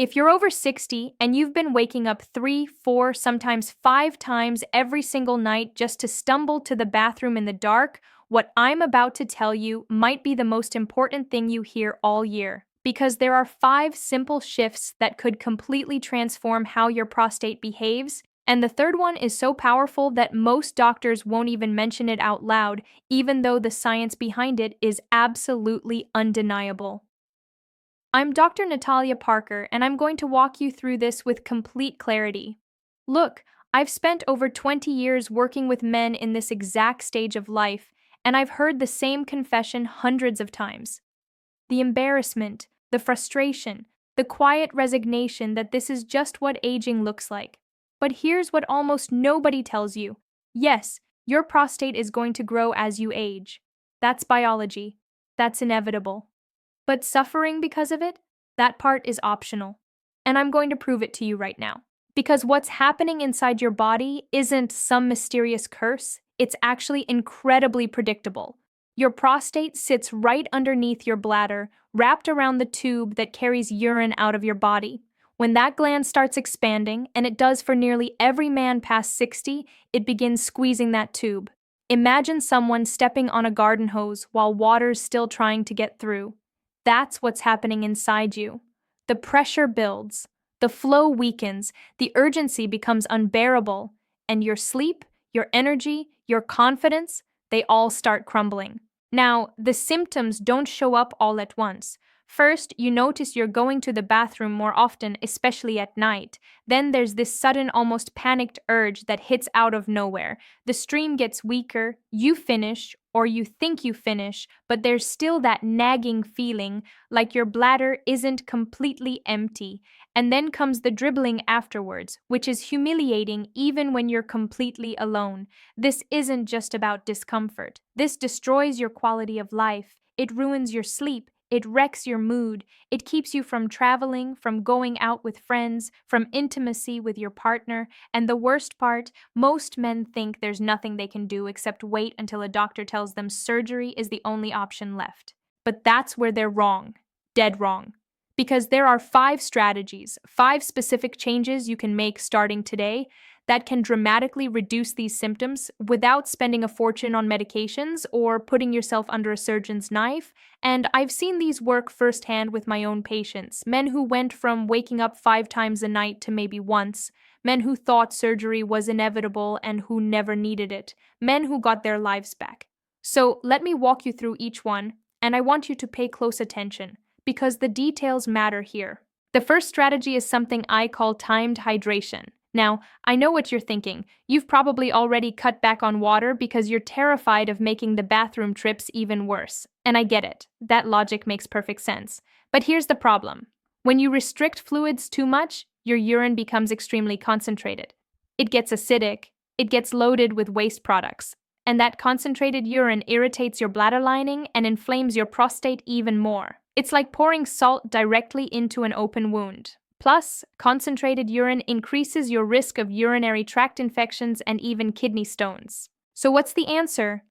If you're over 60 and you've been waking up 3, 4, sometimes 5 times every single night just to stumble to the bathroom in the dark, what I'm about to tell you might be the most important thing you hear all year. Because there are 5 simple shifts that could completely transform how your prostate behaves, and the third one is so powerful that most doctors won't even mention it out loud, even though the science behind it is absolutely undeniable. I'm Dr. Natalia Parker, and I'm going to walk you through this with complete clarity. Look, I've spent over 20 years working with men in this exact stage of life, and I've heard the same confession hundreds of times. The embarrassment, the frustration, the quiet resignation that this is just what aging looks like. But here's what almost nobody tells you. Yes, your prostate is going to grow as you age. That's biology. That's inevitable. But suffering because of it? That part is optional. And I'm going to prove it to you right now. Because what's happening inside your body isn't some mysterious curse, it's actually incredibly predictable. Your prostate sits right underneath your bladder, wrapped around the tube that carries urine out of your body. When that gland starts expanding, and it does for nearly every man past 60, it begins squeezing that tube. Imagine someone stepping on a garden hose while water's still trying to get through. That's what's happening inside you. The pressure builds, the flow weakens, the urgency becomes unbearable, and your sleep, your energy, your confidence, they all start crumbling. Now, the symptoms don't show up all at once. First, you notice you're going to the bathroom more often, especially at night. Then there's this sudden, almost panicked urge that hits out of nowhere. The stream gets weaker, you finish, or you think you finish, but there's still that nagging feeling like your bladder isn't completely empty. And then comes the dribbling afterwards, which is humiliating even when you're completely alone. This isn't just about discomfort. This destroys your quality of life. It ruins your sleep. It wrecks your mood. It keeps you from traveling, from going out with friends, from intimacy with your partner. And the worst part, most men think there's nothing they can do except wait until a doctor tells them surgery is the only option left. But that's where they're wrong. Dead wrong. Because there are 5 strategies, 5 specific changes you can make starting today that can dramatically reduce these symptoms without spending a fortune on medications or putting yourself under a surgeon's knife. And I've seen these work firsthand with my own patients, men who went from waking up 5 times a night to maybe once, men who thought surgery was inevitable and who never needed it, men who got their lives back. So let me walk you through each one, and I want you to pay close attention, because the details matter here. The first strategy is something I call timed hydration. Now, I know what you're thinking. You've probably already cut back on water because you're terrified of making the bathroom trips even worse. And I get it. That logic makes perfect sense. But here's the problem. When you restrict fluids too much, your urine becomes extremely concentrated. It gets acidic. It gets loaded with waste products. And that concentrated urine irritates your bladder lining and inflames your prostate even more. It's like pouring salt directly into an open wound. Plus, concentrated urine increases your risk of urinary tract infections and even kidney stones. So what's the answer?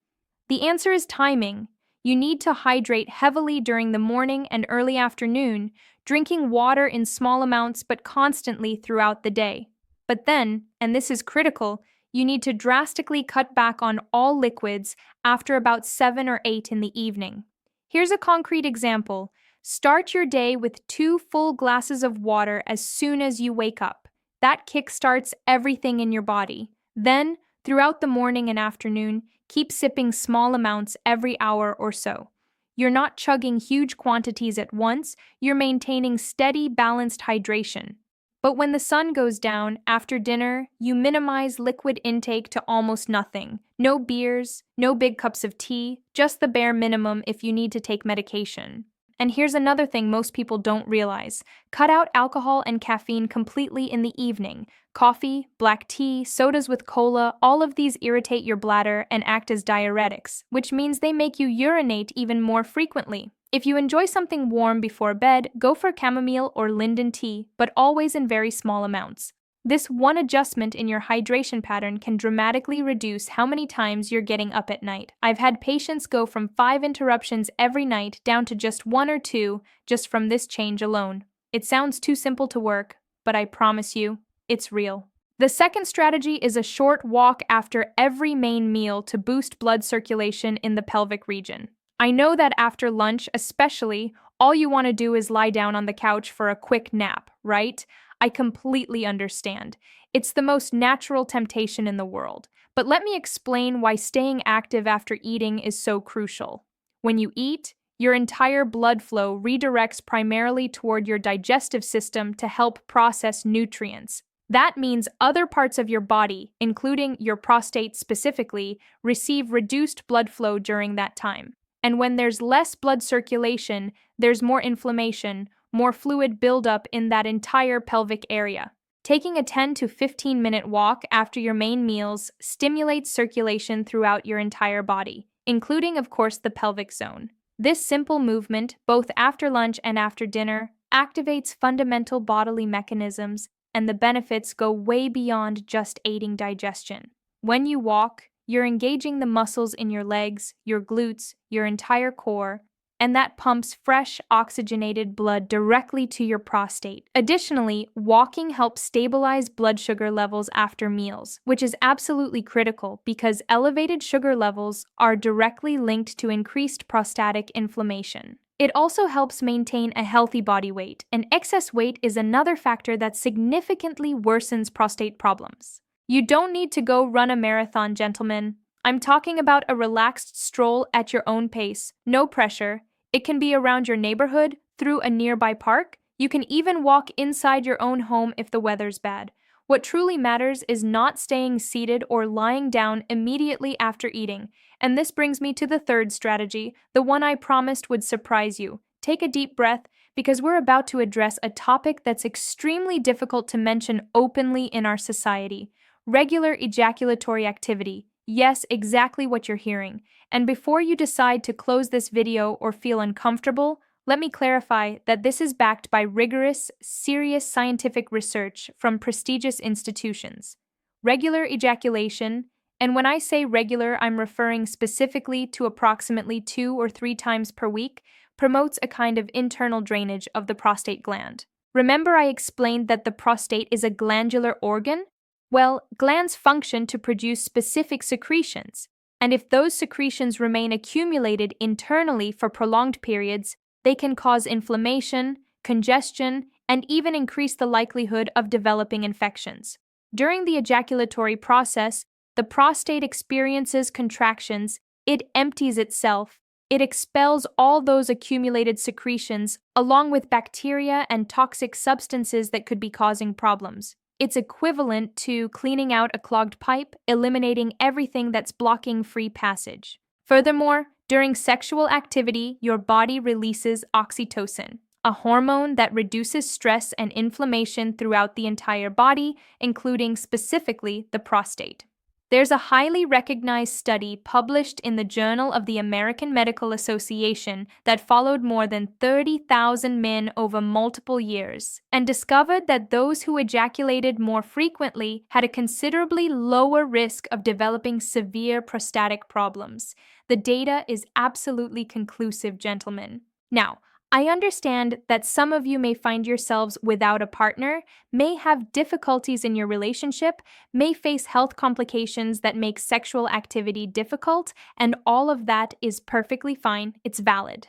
The answer is timing. You need to hydrate heavily during the morning and early afternoon, drinking water in small amounts but constantly throughout the day. But then, and this is critical, you need to drastically cut back on all liquids after about 7 or 8 in the evening. Here's a concrete example. Start your day with 2 full glasses of water as soon as you wake up. That kickstarts everything in your body. Then, throughout the morning and afternoon, keep sipping small amounts every hour or so. You're not chugging huge quantities at once, you're maintaining steady, balanced hydration. But when the sun goes down, after dinner, you minimize liquid intake to almost nothing. No beers, no big cups of tea, just the bare minimum if you need to take medication. And here's another thing most people don't realize. Cut out alcohol and caffeine completely in the evening. Coffee, black tea, sodas with cola, all of these irritate your bladder and act as diuretics, which means they make you urinate even more frequently. If you enjoy something warm before bed, go for chamomile or linden tea, but always in very small amounts. This one adjustment in your hydration pattern can dramatically reduce how many times you're getting up at night. I've had patients go from 5 interruptions every night down to just 1 or 2 just from this change alone. It sounds too simple to work, but I promise you, it's real. The second strategy is a short walk after every main meal to boost blood circulation in the pelvic region. I know that after lunch, especially, all you want to do is lie down on the couch for a quick nap, right? I completely understand. It's the most natural temptation in the world. But let me explain why staying active after eating is so crucial. When you eat, your entire blood flow redirects primarily toward your digestive system to help process nutrients. That means other parts of your body, including your prostate specifically, receive reduced blood flow during that time. And when there's less blood circulation, there's more inflammation, more fluid buildup in that entire pelvic area. Taking a 10 to 15-minute walk after your main meals stimulates circulation throughout your entire body, including, of course, the pelvic zone. This simple movement, both after lunch and after dinner, activates fundamental bodily mechanisms, and the benefits go way beyond just aiding digestion. When you walk, you're engaging the muscles in your legs, your glutes, your entire core, and that pumps fresh, oxygenated blood directly to your prostate. Additionally, walking helps stabilize blood sugar levels after meals, which is absolutely critical because elevated sugar levels are directly linked to increased prostatic inflammation. It also helps maintain a healthy body weight, and excess weight is another factor that significantly worsens prostate problems. You don't need to go run a marathon, gentlemen. I'm talking about a relaxed stroll at your own pace, no pressure. It can be around your neighborhood, through a nearby park. You can even walk inside your own home if the weather's bad. What truly matters is not staying seated or lying down immediately after eating. And this brings me to the third strategy, the one I promised would surprise you. Take a deep breath, because we're about to address a topic that's extremely difficult to mention openly in our society: regular ejaculatory activity. Yes, exactly what you're hearing. And before you decide to close this video or feel uncomfortable, let me clarify that this is backed by rigorous, serious scientific research from prestigious institutions. Regular ejaculation, and when I say regular, I'm referring specifically to approximately 2 or 3 times per week, promotes a kind of internal drainage of the prostate gland. Remember I explained that the prostate is a glandular organ? Well, glands function to produce specific secretions, and if those secretions remain accumulated internally for prolonged periods, they can cause inflammation, congestion, and even increase the likelihood of developing infections. During the ejaculatory process, the prostate experiences contractions, it empties itself, it expels all those accumulated secretions, along with bacteria and toxic substances that could be causing problems. It's equivalent to cleaning out a clogged pipe, eliminating everything that's blocking free passage. Furthermore, during sexual activity, your body releases oxytocin, a hormone that reduces stress and inflammation throughout the entire body, including specifically the prostate. There's a highly recognized study published in the Journal of the American Medical Association that followed more than 30,000 men over multiple years and discovered that those who ejaculated more frequently had a considerably lower risk of developing severe prostatic problems. The data is absolutely conclusive, gentlemen. Now, I understand that some of you may find yourselves without a partner, may have difficulties in your relationship, may face health complications that make sexual activity difficult, and all of that is perfectly fine. It's valid.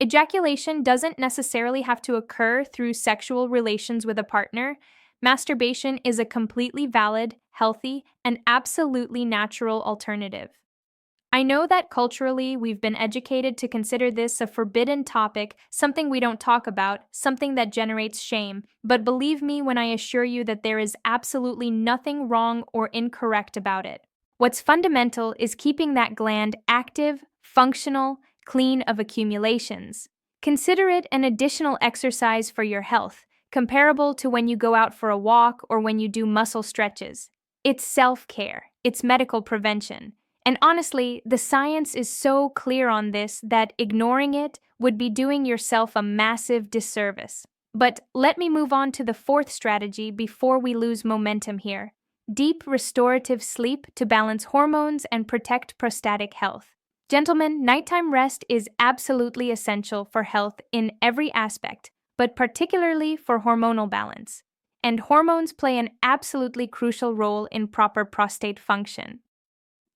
Ejaculation doesn't necessarily have to occur through sexual relations with a partner. Masturbation is a completely valid, healthy, and absolutely natural alternative. I know that culturally we've been educated to consider this a forbidden topic, something we don't talk about, something that generates shame, but believe me when I assure you that there is absolutely nothing wrong or incorrect about it. What's fundamental is keeping that gland active, functional, clean of accumulations. Consider it an additional exercise for your health, comparable to when you go out for a walk or when you do muscle stretches. It's self-care, it's medical prevention. And honestly, the science is so clear on this that ignoring it would be doing yourself a massive disservice. But let me move on to the fourth strategy before we lose momentum here: deep restorative sleep to balance hormones and protect prostatic health. Gentlemen, nighttime rest is absolutely essential for health in every aspect: but particularly for hormonal balance. And hormones play an absolutely crucial role in proper prostate function.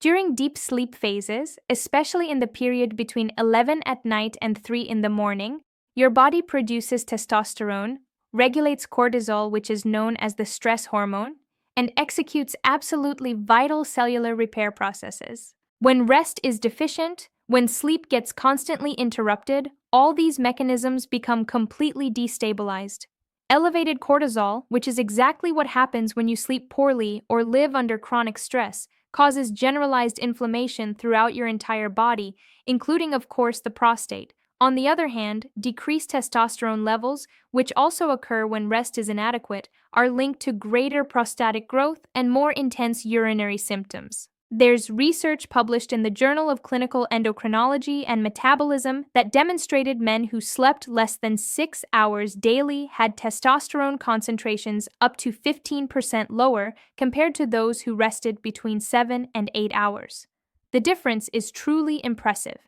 During deep sleep phases, especially in the period between 11 at night and 3 in the morning, your body produces testosterone, regulates cortisol, which is known as the stress hormone, and executes absolutely vital cellular repair processes. When rest is deficient, when sleep gets constantly interrupted, all these mechanisms become completely destabilized. Elevated cortisol, which is exactly what happens when you sleep poorly or live under chronic stress, causes generalized inflammation throughout your entire body, including, of course, the prostate. On the other hand, decreased testosterone levels, which also occur when rest is inadequate, are linked to greater prostatic growth and more intense urinary symptoms. There's research published in the Journal of Clinical Endocrinology and Metabolism that demonstrated men who slept less than 6 hours daily had testosterone concentrations up to 15% lower compared to those who rested between 7 and 8 hours. The difference is truly impressive.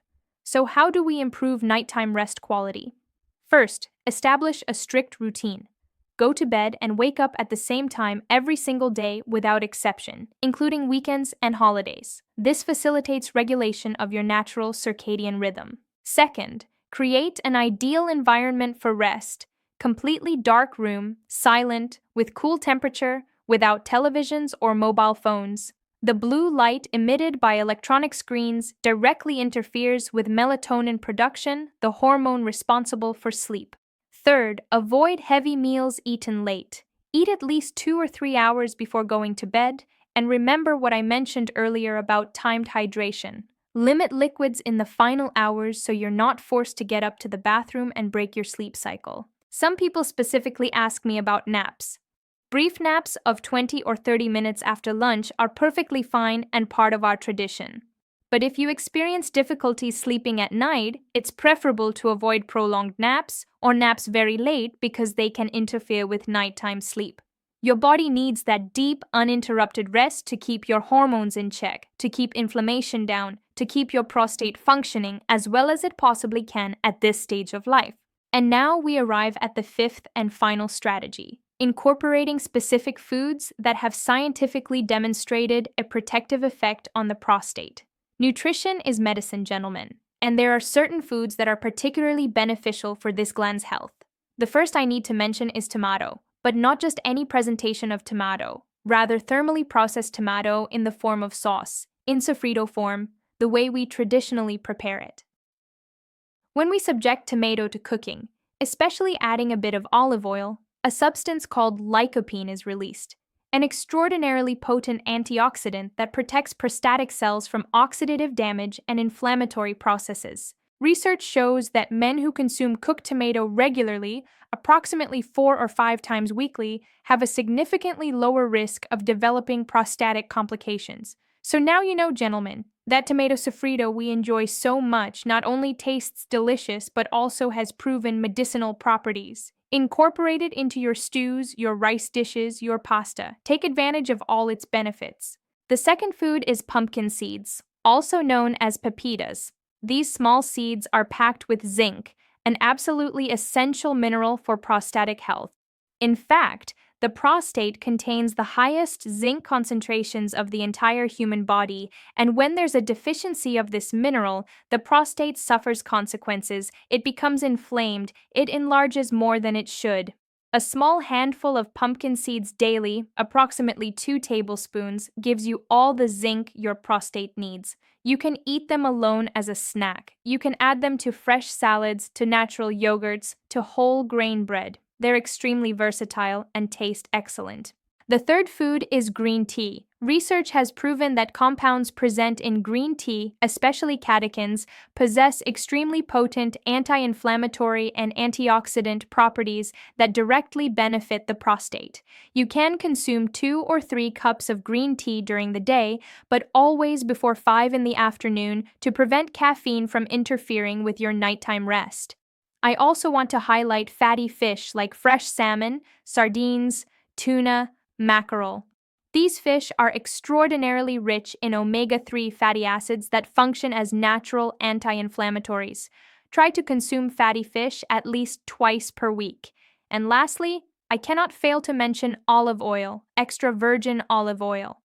So, how do we improve nighttime rest quality? First, establish a strict routine. Go to bed and wake up at the same time every single day without exception, including weekends and holidays. This facilitates regulation of your natural circadian rhythm. Second, create an ideal environment for rest. Completely dark room, silent, with cool temperature, without televisions or mobile phones. The blue light emitted by electronic screens directly interferes with melatonin production, the hormone responsible for sleep. Third, avoid heavy meals eaten late. Eat at least 2 or 3 hours before going to bed, and remember what I mentioned earlier about timed hydration. Limit liquids in the final hours so you're not forced to get up to the bathroom and break your sleep cycle. Some people specifically ask me about naps. Brief naps of 20 or 30 minutes after lunch are perfectly fine and part of our tradition. But if you experience difficulty sleeping at night, it's preferable to avoid prolonged naps or naps very late because they can interfere with nighttime sleep. Your body needs that deep, uninterrupted rest to keep your hormones in check, to keep inflammation down, to keep your prostate functioning as well as it possibly can at this stage of life. And now we arrive at the fifth and final strategy: incorporating specific foods that have scientifically demonstrated a protective effect on the prostate. Nutrition is medicine, gentlemen, and there are certain foods that are particularly beneficial for this gland's health. The first I need to mention is tomato, but not just any presentation of tomato, rather thermally processed tomato in the form of sauce, in sofrito form, the way we traditionally prepare it. When we subject tomato to cooking, especially adding a bit of olive oil, a substance called lycopene is released, an extraordinarily potent antioxidant that protects prostatic cells from oxidative damage and inflammatory processes. Research shows that men who consume cooked tomato regularly, approximately 4 or 5 times weekly, have a significantly lower risk of developing prostatic complications. So now you know, gentlemen, that tomato sofrito we enjoy so much not only tastes delicious but also has proven medicinal properties. Incorporate it into your stews, your rice dishes, your pasta. Take advantage of all its benefits. The second food is pumpkin seeds, also known as pepitas. These small seeds are packed with zinc, an absolutely essential mineral for prostatic health. In fact, the prostate contains the highest zinc concentrations of the entire human body, and when there's a deficiency of this mineral, the prostate suffers consequences. It becomes inflamed, it enlarges more than it should. A small handful of pumpkin seeds daily, approximately 2 tablespoons, gives you all the zinc your prostate needs. You can eat them alone as a snack. You can add them to fresh salads, to natural yogurts, to whole grain bread. They're extremely versatile and taste excellent. The third food is green tea. Research has proven that compounds present in green tea, especially catechins, possess extremely potent anti-inflammatory and antioxidant properties that directly benefit the prostate. You can consume 2 or 3 cups of green tea during the day, but always before 5 in the afternoon to prevent caffeine from interfering with your nighttime rest. I also want to highlight fatty fish like fresh salmon, sardines, tuna, mackerel. These fish are extraordinarily rich in omega-3 fatty acids that function as natural anti-inflammatories. Try to consume fatty fish at least twice per week. And lastly, I cannot fail to mention olive oil, extra virgin olive oil.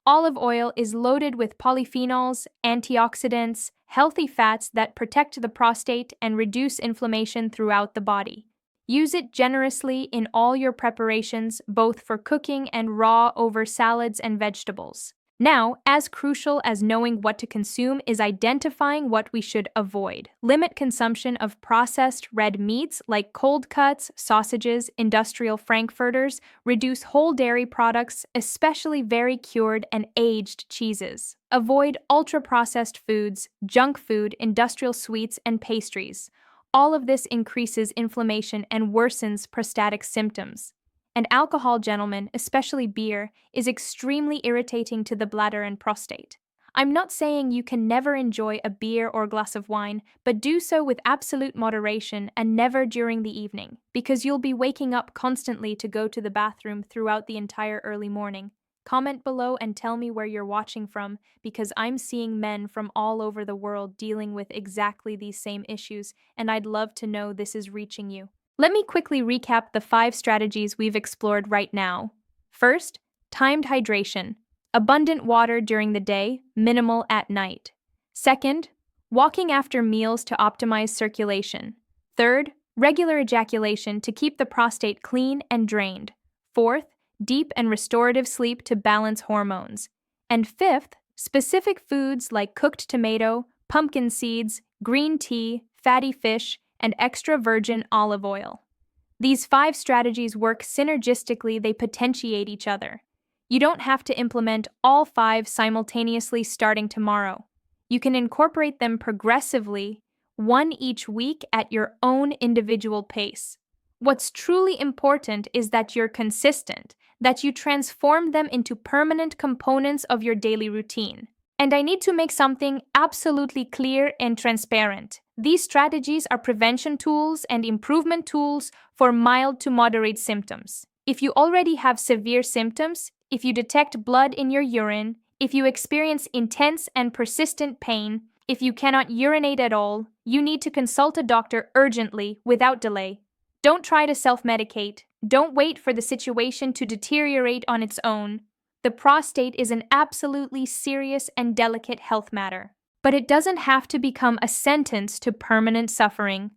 Olive oil is loaded with polyphenols, antioxidants, healthy fats that protect the prostate and reduce inflammation throughout the body. Use it generously in all your preparations, both for cooking and raw over salads and vegetables. Now, as crucial as knowing what to consume is identifying what we should avoid. Limit consumption of processed red meats like cold cuts, sausages, industrial frankfurters. Reduce whole dairy products, especially very cured and aged cheeses. Avoid ultra-processed foods, junk food, industrial sweets, and pastries. All of this increases inflammation and worsens prostatic symptoms. And alcohol, gentlemen, especially beer, is extremely irritating to the bladder and prostate. I'm not saying you can never enjoy a beer or glass of wine, but do so with absolute moderation and never during the evening, because you'll be waking up constantly to go to the bathroom throughout the entire early morning. Comment below and tell me where you're watching from, because I'm seeing men from all over the world dealing with exactly these same issues, and I'd love to know this is reaching you. Let me quickly recap the 5 strategies we've explored right now. First, timed hydration. Abundant water during the day, minimal at night. Second, walking after meals to optimize circulation. Third, regular ejaculation to keep the prostate clean and drained. Fourth, deep and restorative sleep to balance hormones. And fifth, specific foods like cooked tomato, pumpkin seeds, green tea, fatty fish, and extra virgin olive oil. These 5 strategies work synergistically, they potentiate each other. You don't have to implement all 5 simultaneously starting tomorrow. You can incorporate them progressively, one each week at your own individual pace. What's truly important is that you're consistent, that you transform them into permanent components of your daily routine. And I need to make something absolutely clear and transparent. These strategies are prevention tools and improvement tools for mild to moderate symptoms. If you already have severe symptoms, if you detect blood in your urine, if you experience intense and persistent pain, if you cannot urinate at all, you need to consult a doctor urgently without delay. Don't try to self-medicate. Don't wait for the situation to deteriorate on its own. The prostate is an absolutely serious and delicate health matter. But it doesn't have to become a sentence to permanent suffering.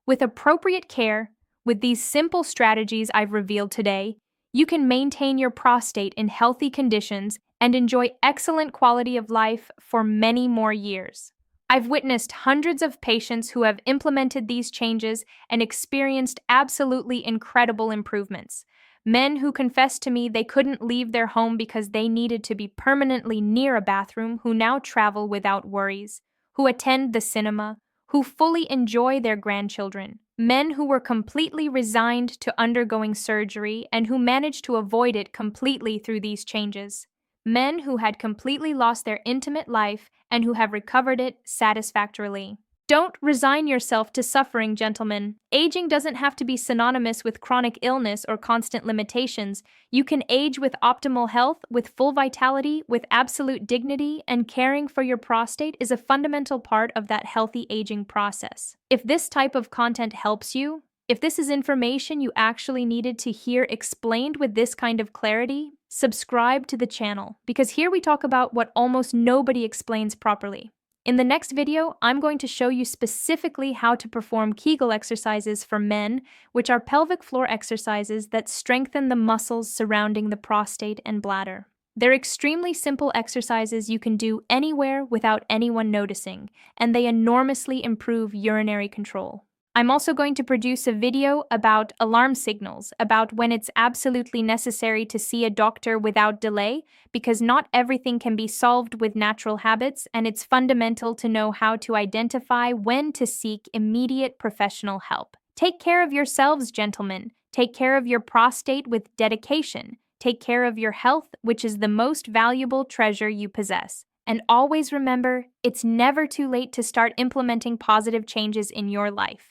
With appropriate care, with these simple strategies I've revealed today, you can maintain your prostate in healthy conditions and enjoy excellent quality of life for many more years. I've witnessed hundreds of patients who have implemented these changes and experienced absolutely incredible improvements. Men who confessed to me they couldn't leave their home because they needed to be permanently near a bathroom, who now travel without worries, who attend the cinema, who fully enjoy their grandchildren. Men who were completely resigned to undergoing surgery and who managed to avoid it completely through these changes. Men who had completely lost their intimate life and who have recovered it satisfactorily. Don't resign yourself to suffering, gentlemen. Aging doesn't have to be synonymous with chronic illness or constant limitations. You can age with optimal health, with full vitality, with absolute dignity, and caring for your prostate is a fundamental part of that healthy aging process. If this type of content helps you, if this is information you actually needed to hear explained with this kind of clarity, subscribe to the channel, because here we talk about what almost nobody explains properly. In the next video, I'm going to show you specifically how to perform Kegel exercises for men, which are pelvic floor exercises that strengthen the muscles surrounding the prostate and bladder. They're extremely simple exercises you can do anywhere without anyone noticing, and they enormously improve urinary control. I'm also going to produce a video about alarm signals, about when it's absolutely necessary to see a doctor without delay, because not everything can be solved with natural habits, and it's fundamental to know how to identify when to seek immediate professional help. Take care of yourselves, gentlemen. Take care of your prostate with dedication. Take care of your health, which is the most valuable treasure you possess. And always remember, it's never too late to start implementing positive changes in your life.